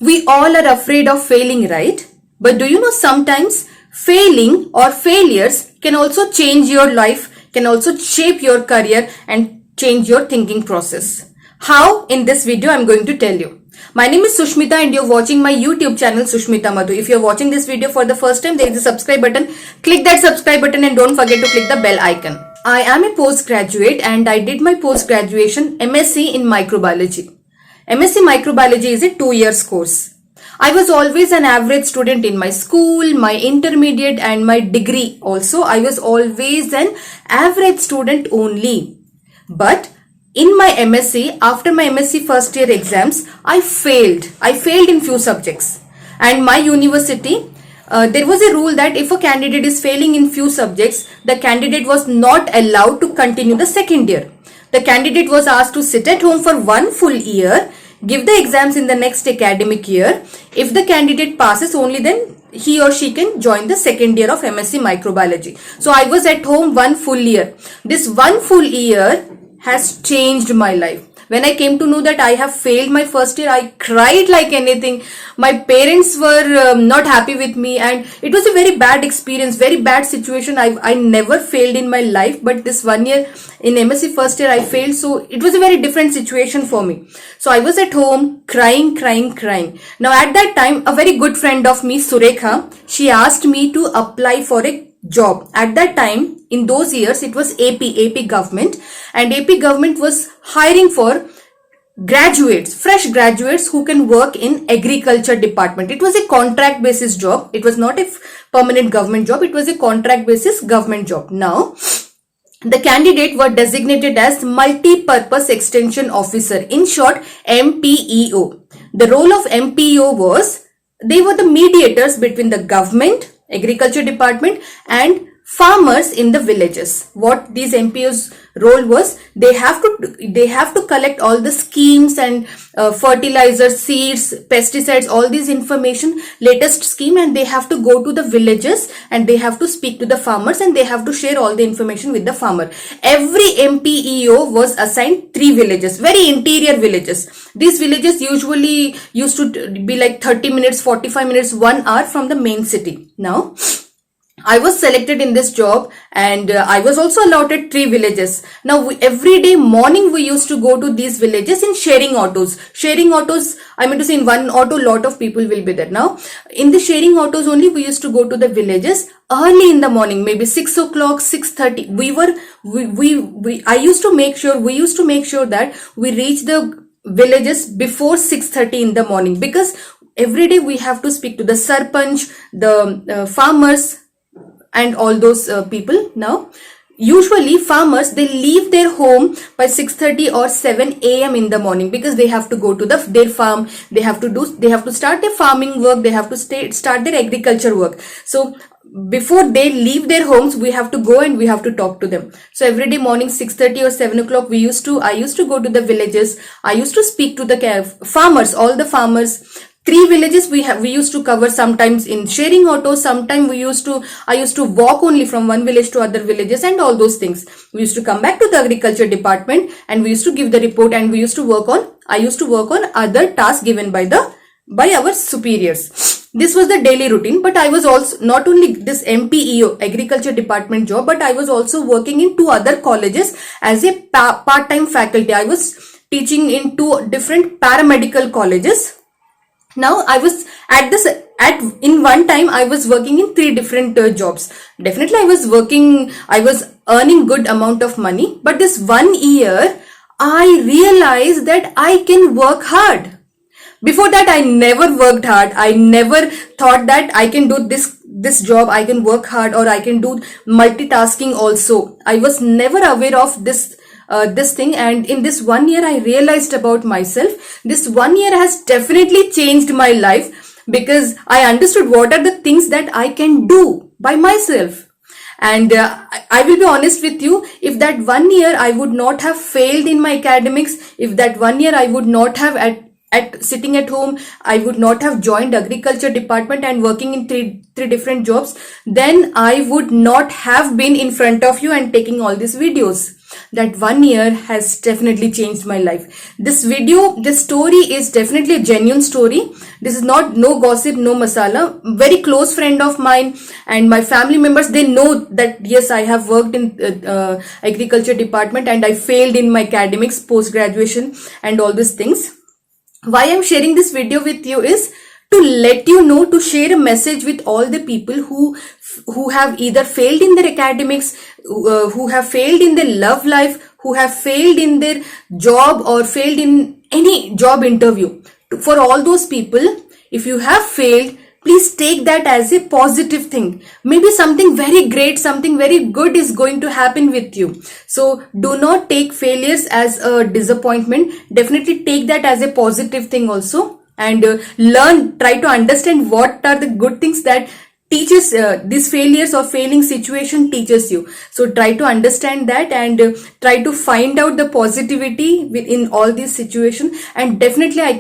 We all are afraid of failing, right? But do you know sometimes failing or failures can also change your life, can also shape your career and change your thinking process. How? In this video I'm going to tell you. My name is Sushmita and you're watching my YouTube channel Sushmita Madhu. If you're watching this video for the first time, there is a subscribe button. Click that subscribe button and don't forget to click the bell icon. I am a postgraduate and I did my post-graduation MSc in microbiology. MSc Microbiology is a 2 years course. I was always an average student in my school, my intermediate and my degree also. I was always an average student only. But in my MSc, after my MSc first year exams, I failed. I failed in few subjects. And my university, there was a rule that if a candidate is failing in few subjects, the candidate was not allowed to continue the second year. The candidate was asked to sit at home for 1 full year, give the exams in the next academic year. If the candidate passes, only then he or she can join the second year of MSc Microbiology. So I was at home 1 full year. This 1 full year has changed my life. When I came to know that I have failed my first year, I cried like anything. My parents were not happy with me and it was a very bad experience, very bad situation. I never failed in my life, but this 1 year in MSc first year I failed. So it was a very different situation for me. So I was at home crying. Now at that time, a very good friend of me, Surekha, she asked me to apply for a job. At that time, in those years, it was AP government, and AP government was hiring for graduates, fresh graduates who can work in agriculture department. It was a contract basis job. It was not a permanent government job. It was a contract basis government job. Now, the candidate were designated as multi-purpose extension officer, in short MPEO. The role of MPEO was, they were the mediators between the government, agriculture department and farmers in the villages. What these MPO's role was, they have to collect all the schemes and fertilizers, seeds, pesticides, all these information, latest scheme, and they have to go to the villages and they have to speak to the farmers and they have to share all the information with the farmer. Every MPEO was assigned 3 villages, very interior villages. These villages usually used to be like 30 minutes, 45 minutes, 1 hour from the main city. Now, I was selected in this job and I was also allotted 3 villages. Now every day morning we used to go to these villages in sharing autos. Sharing autos, I mean to say in one auto lot of people will be there. Now in the sharing autos only we used to go to the villages early in the morning, maybe 6 o'clock, 6:30. I used to make sure that we reach the villages before 6:30 in the morning, because every day we have to speak to the sarpanch, the farmers and all those people. Now usually farmers, they leave their home by 6:30 or 7 a.m. in the morning, because they have to go to their farm, they have to start their farming work, they have to start their agriculture work. So before they leave their homes, we have to go and we have to talk to them. So every day morning 6:30 or 7 o'clock I used to go to the villages. I used to speak to the farmers, all the farmers. 3 villages we used to cover, sometimes in sharing autos, sometimes I used to walk only from one village to other villages and all those things. We used to come back to the agriculture department and we used to give the report, and I used to work on other tasks given by our superiors. This was the daily routine, but I was also not only this MPEO agriculture department job, but I was also working in 2 other colleges as a part-time faculty. I was teaching in 2 different paramedical colleges. Now I was in one time I was working in 3 different jobs. Definitely I was earning good amount of money, but this 1 year I realized that I can work hard. Before that I never worked hard. I never thought that I can do this job, I can work hard, or I can do multitasking also. I was never aware of this thing, and in this 1 year I realized about myself. This 1 year has definitely changed my life, because I understood what are the things that I can do by myself. And I will be honest with you, if that 1 year I would not have failed in my academics, if that 1 year I would not have sitting at home, I would not have joined agriculture department and working in three different jobs, then I would not have been in front of you and taking all these videos. That 1 year has definitely changed my life. This story is definitely a genuine story. This is not no gossip, no masala. Very close friend of mine and my family members, they know that yes, I have worked in agriculture department and I failed in my academics, post graduation and all these things. Why I'm sharing this video with you is to let you know, to share a message with all the people who have either failed in their academics, who have failed in their love life, who have failed in their job or failed in any job interview. For all those people, if you have failed, please take that as a positive thing. Maybe something very great, something very good is going to happen with you. So do not take failures as a disappointment. Definitely take that as a positive thing also, and try to understand what are the good things that teaches these failures or failing situation teaches you. So try to understand that and try to find out the positivity within all these situations. And definitely I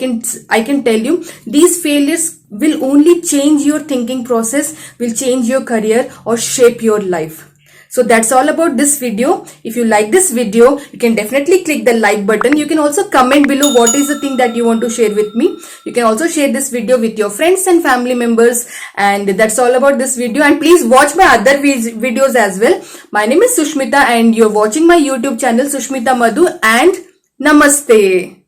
can tell you, these failures will only change your thinking process, will change your career or shape your life. So that's all about this video. If you like this video, you can definitely click the like button. You can also comment below what is the thing that you want to share with me. You can also share this video with your friends and family members. And that's all about this video. And please watch my other videos as well. My name is Sushmita and you're watching my YouTube channel Sushmita Madhu, and Namaste.